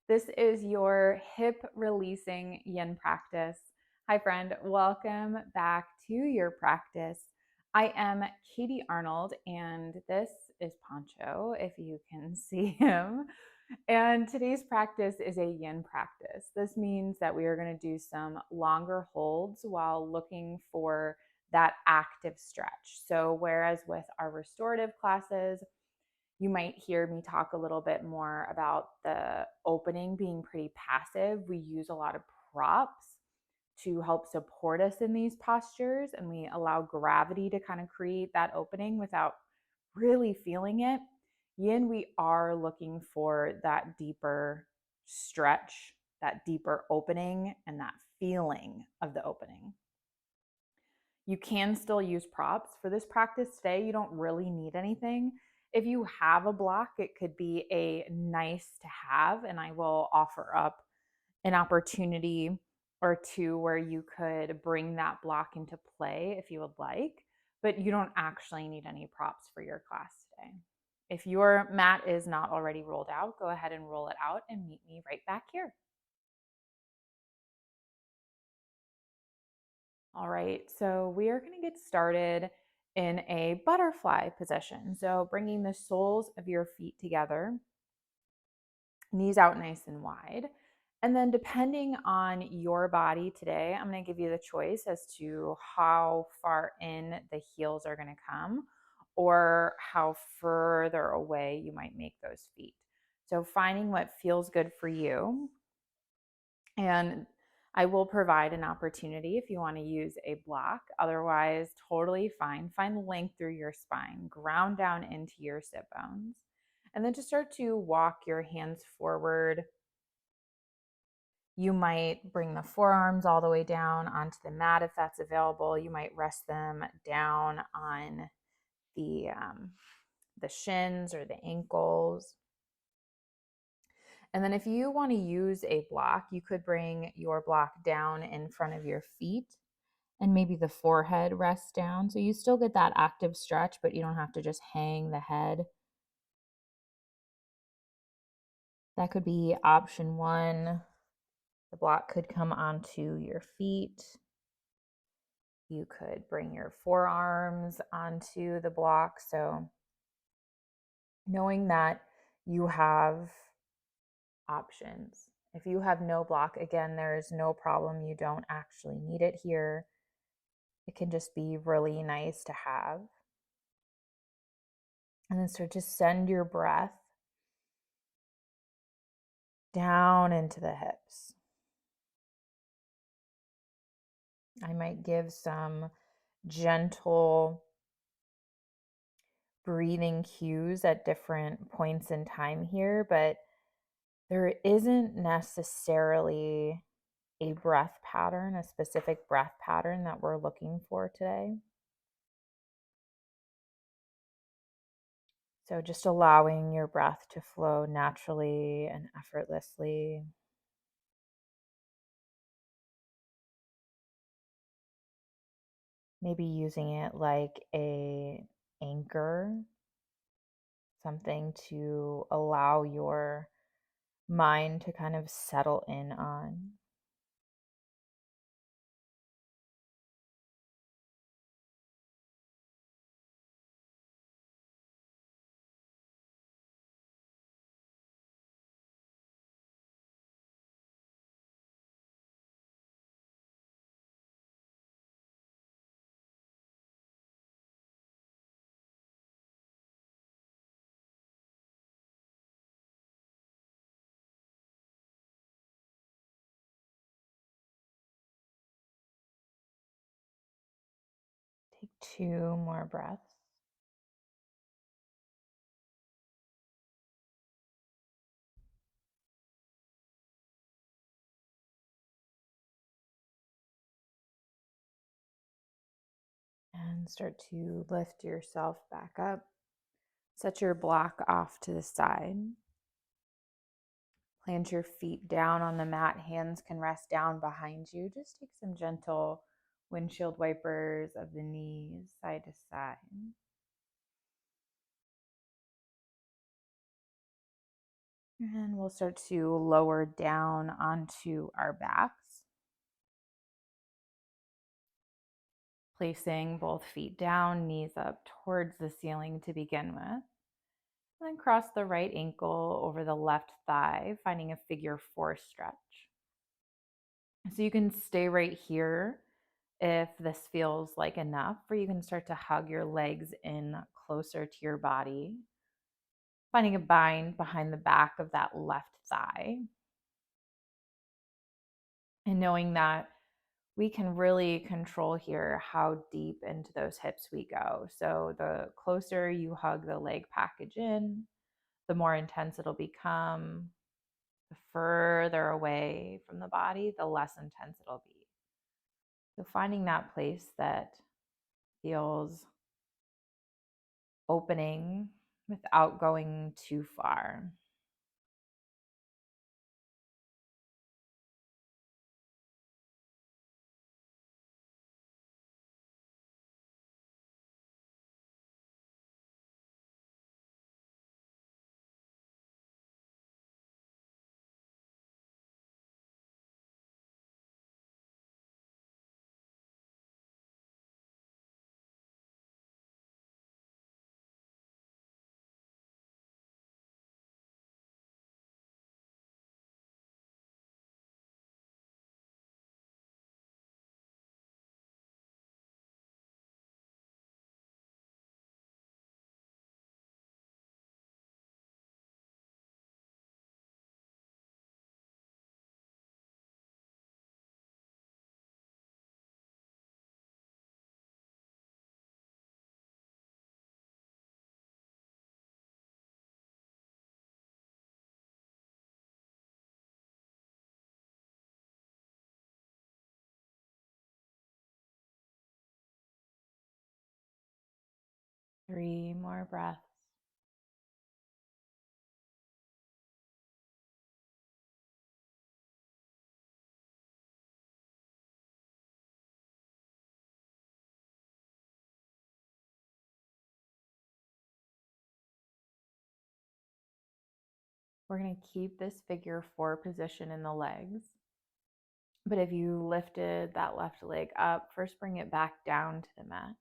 This is your hip releasing yin practice. Hi, friend. Welcome back to your practice. I am Katie Arnold, and this is Poncho, if you can see him. And today's practice is a yin practice. This means that we are going to do some longer holds while looking for that active stretch. So, whereas with our restorative classes, you might hear me talk a little bit more about the opening being pretty passive. We use a lot of props to help support us in these postures, and we allow gravity to kind of create that opening without really feeling it. Yin, we are looking for that deeper stretch, that deeper opening, and that feeling of the opening. You can still use props for this practice today. You don't really need anything. If you have a block, it could be a nice to have, and I will offer up an opportunity or two where you could bring that block into play if you would like, but you don't actually need any props for your class today. If your mat is not already rolled out, go ahead and roll it out and meet me right back here. All right, so we are going to get started in a butterfly position. So bringing the soles of your feet together, knees out nice and wide. And then depending on your body today, I'm going to give you the choice as to how far in the heels are going to come or how further away you might make those feet. So finding what feels good for you. And I will provide an opportunity if you want to use a block. Otherwise, totally fine. Find length through your spine, ground down into your sit bones, and then just start to walk your hands forward. You might bring the forearms all the way down onto the mat if that's available. You might rest them down on the shins or the ankles. And then if you want to use a block, you could bring your block down in front of your feet and maybe the forehead rests down. So you still get that active stretch, but you don't have to just hang the head. That could be option one. The block could come onto your feet. You could bring your forearms onto the block. So knowing that you have options. If you have no block, again, there's no problem. You don't actually need it here. It can just be really nice to have. And then start to send your breath down into the hips. I might give some gentle breathing cues at different points in time here, but there isn't necessarily a breath pattern, a specific breath pattern that we're looking for today. So just allowing your breath to flow naturally and effortlessly. Maybe using it like a anchor, something to allow your mind to kind of settle in on. Take 2 more breaths. And start to lift yourself back up. Set your block off to the side. Plant your feet down on the mat. Hands can rest down behind you. Just take some gentle windshield wipers of the knees side to side. And we'll start to lower down onto our backs, placing both feet down, knees up towards the ceiling to begin with. Then cross the right ankle over the left thigh, finding a figure four stretch. So you can stay right here if this feels like enough, or you can start to hug your legs in closer to your body, finding a bind behind the back of that left thigh. And knowing that we can really control here how deep into those hips we go. So the closer you hug the leg package in, the more intense it'll become. The further away from the body, the less intense it'll be. So finding that place that feels opening without going too far. Three more breaths. We're going to keep this figure four position in the legs. But if you lifted that left leg up, first bring it back down to the mat.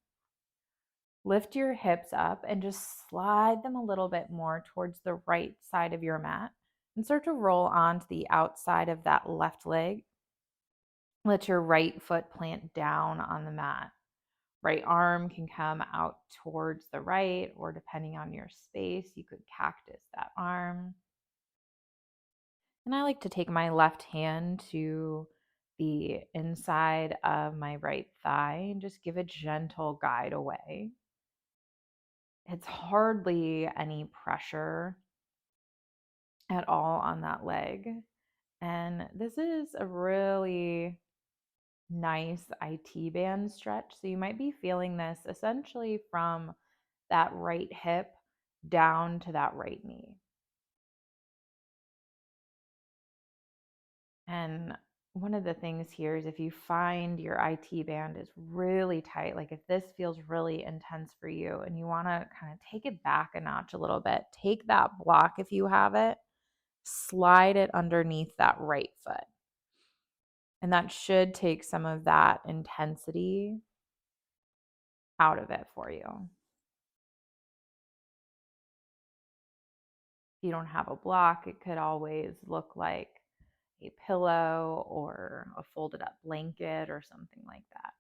Lift your hips up and just slide them a little bit more towards the right side of your mat and start to roll onto the outside of that left leg. Let your right foot plant down on the mat. Right arm can come out towards the right, or depending on your space, you could cactus that arm. And I like to take my left hand to the inside of my right thigh and just give a gentle guide away. It's hardly any pressure at all on that leg. And this is a really nice IT band stretch. So you might be feeling this essentially from that right hip down to that right knee. And one of the things here is if you find your IT band is really tight, like if this feels really intense for you and you want to kind of take it back a notch a little bit, take that block if you have it, slide it underneath that right foot. And that should take some of that intensity out of it for you. If you don't have a block, it could always look like a pillow or a folded up blanket or something like that.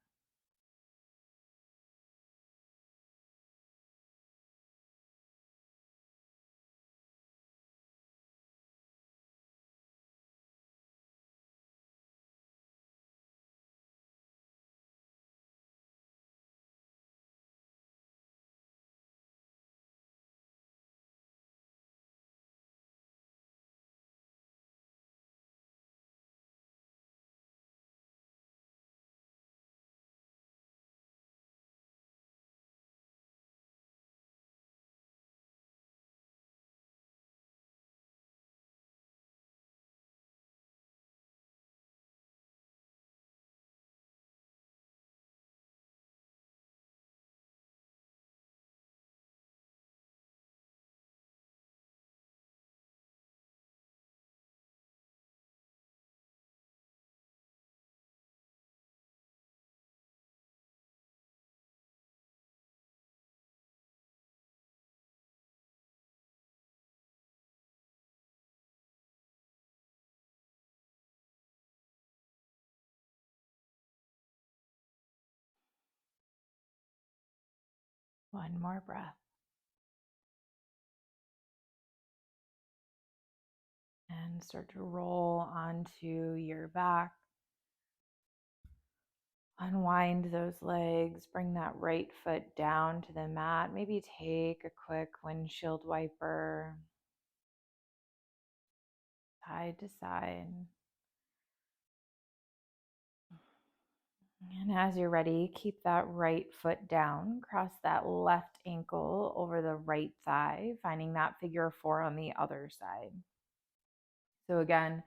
One more breath. And start to roll onto your back. Unwind those legs. Bring that right foot down to the mat. Maybe take a quick windshield wiper, side to side. And as you're ready, keep that right foot down. Cross that left ankle over the right thigh, finding that figure four on the other side. So again,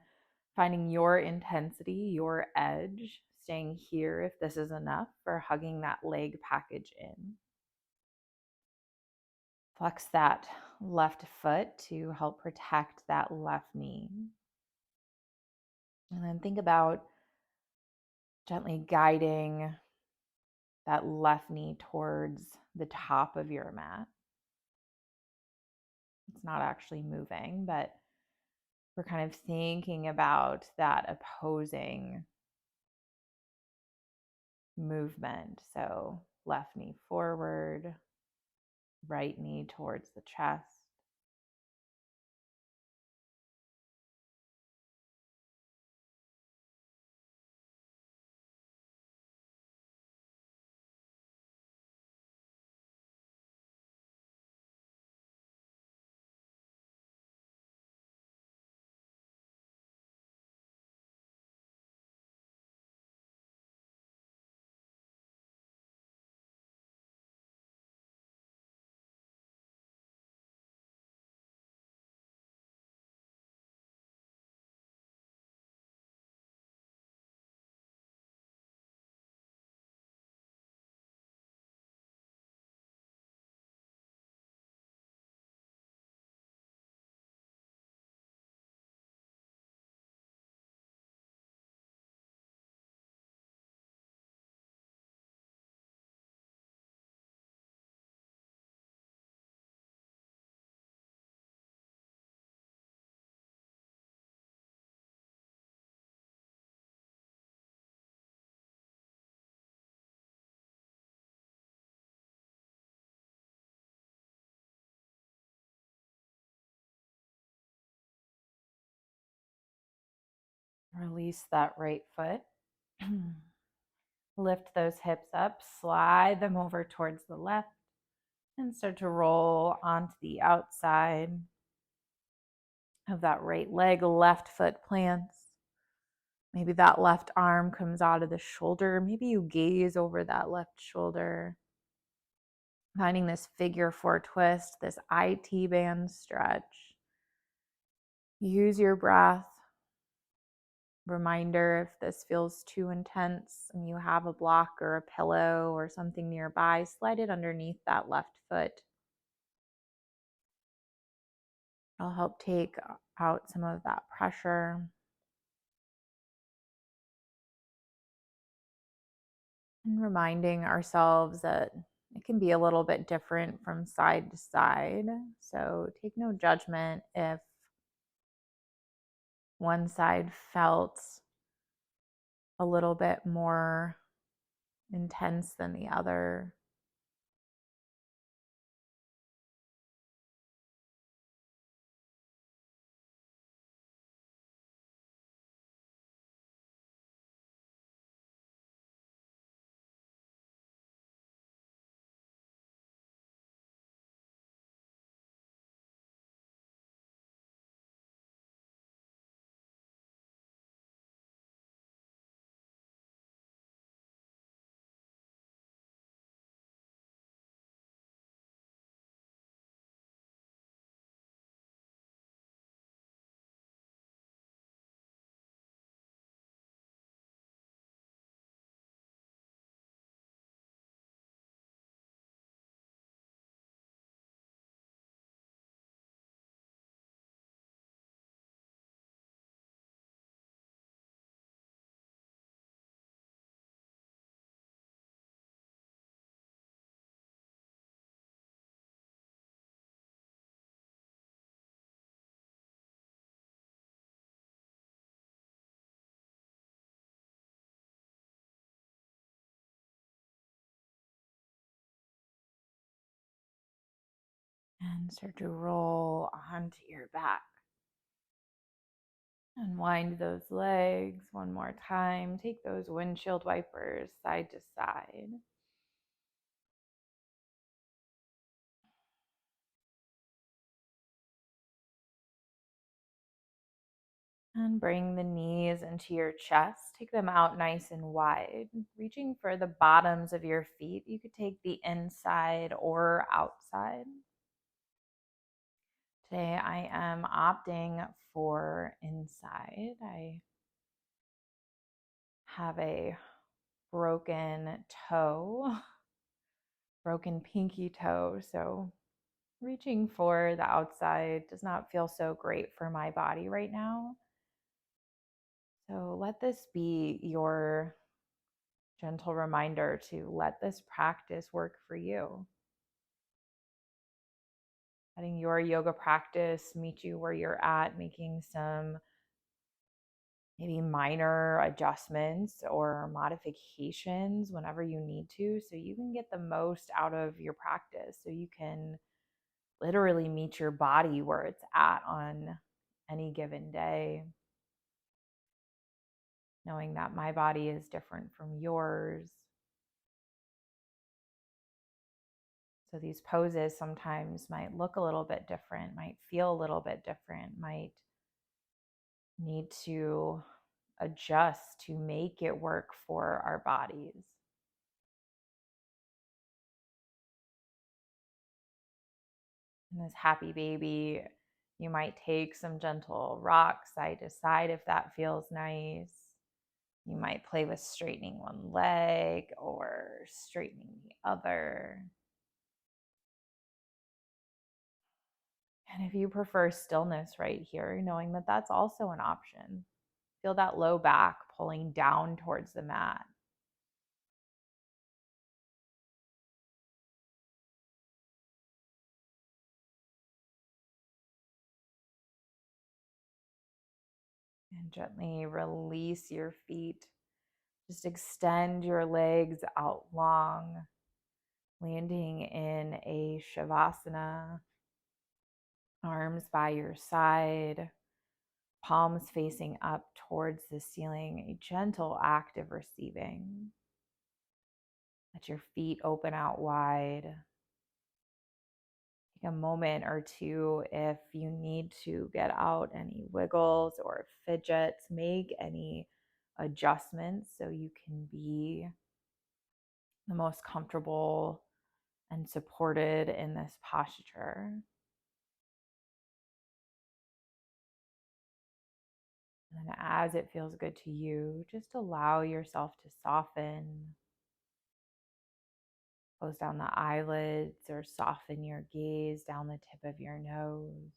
finding your intensity, your edge, staying here if this is enough for hugging that leg package in. Flex that left foot to help protect that left knee. And then think about gently guiding that left knee towards the top of your mat. It's not actually moving, but we're kind of thinking about that opposing movement. So left knee forward, right knee towards the chest. Release that right foot. Lift those hips up, slide them over towards the left, and start to roll onto the outside of that right leg. Left foot plants. Maybe that left arm comes out of the shoulder. Maybe you gaze over that left shoulder. Finding this figure four twist, this IT band stretch. Use your breath. Reminder if this feels too intense and you have a block or a pillow or something nearby, slide it underneath that left foot. It'll help take out some of that pressure. And reminding ourselves that it can be a little bit different from side to side. So take no judgment if one side felt a little bit more intense than the other. And start to roll onto your back. Unwind those legs one more time. Take those windshield wipers side to side. And bring the knees into your chest. Take them out nice and wide, reaching for the bottoms of your feet. You could take the inside or outside. Today I am opting for inside. I have a broken toe, broken pinky toe. So reaching for the outside does not feel so great for my body right now. So let this be your gentle reminder to let this practice work for you. Letting your yoga practice meet you where you're at, making some maybe minor adjustments or modifications whenever you need to, so you can get the most out of your practice, so you can literally meet your body where it's at on any given day, knowing that my body is different from yours. So these poses sometimes might look a little bit different, might feel a little bit different, might need to adjust to make it work for our bodies. In this happy baby, you might take some gentle rocks side to side if that feels nice. You might play with straightening one leg or straightening the other. And if you prefer stillness right here, knowing that that's also an option. Feel that low back pulling down towards the mat. And gently release your feet. Just extend your legs out long, landing in a Shavasana. Arms by your side, palms facing up towards the ceiling, a gentle act of receiving. Let your feet open out wide. Take a moment or two if you need to get out any wiggles or fidgets, make any adjustments so you can be the most comfortable and supported in this posture. And then as it feels good to you, just allow yourself to soften. Close down the eyelids or soften your gaze down the tip of your nose.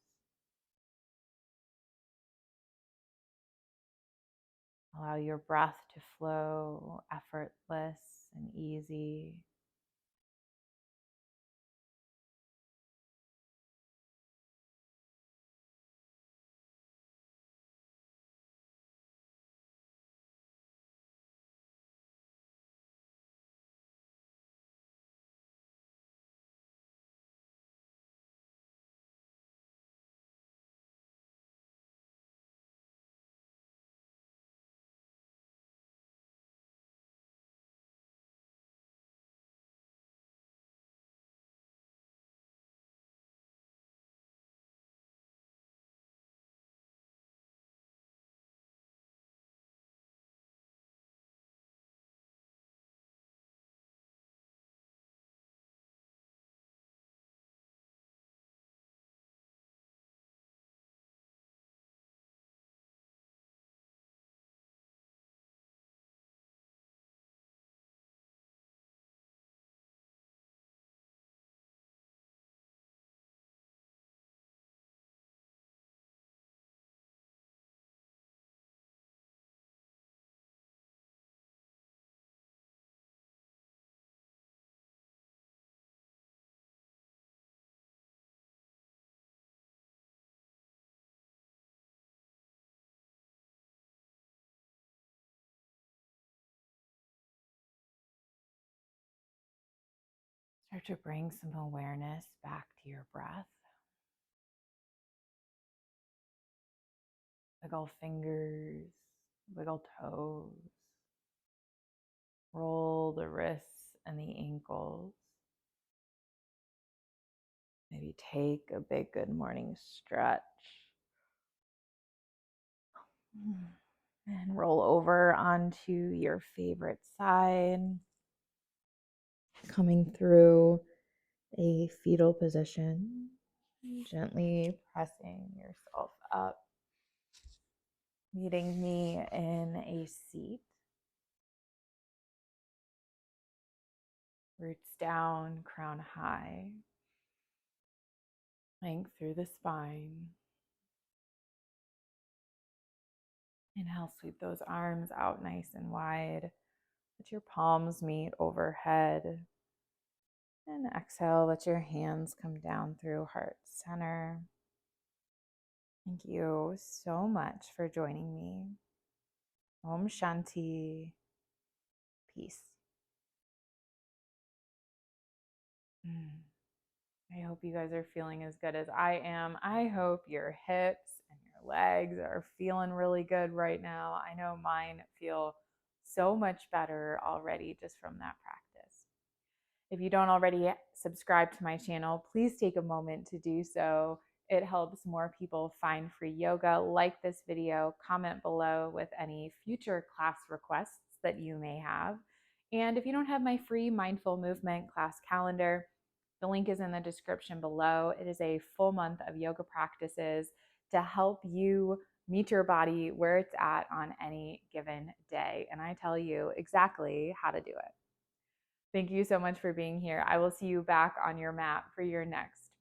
Allow your breath to flow effortless and easy. Start to bring some awareness back to your breath. wiggle fingers, wiggle toes, roll the wrists and the ankles. Maybe take a big good morning stretch. And roll over onto your favorite side, coming through a fetal position, gently pressing yourself up, meeting me in a seat. Roots down, crown high, length through the spine. Inhale, sweep those arms out nice and wide. Let your palms meet overhead. And exhale, let your hands come down through heart center. Thank you so much for joining me. Om Shanti. Peace. I hope you guys are feeling as good as I am. I hope your hips and your legs are feeling really good right now. I know mine feel so much better already just from that practice. If you don't already subscribe to my channel, please take a moment to do so. It helps more people find free yoga. Like this video, comment below with any future class requests that you may have. And if you don't have my free mindful movement class calendar, the link is in the description below. It is a full month of yoga practices to help you meet your body where it's at on any given day. And I tell you exactly how to do it. Thank you so much for being here. I will see you back on your mat for your next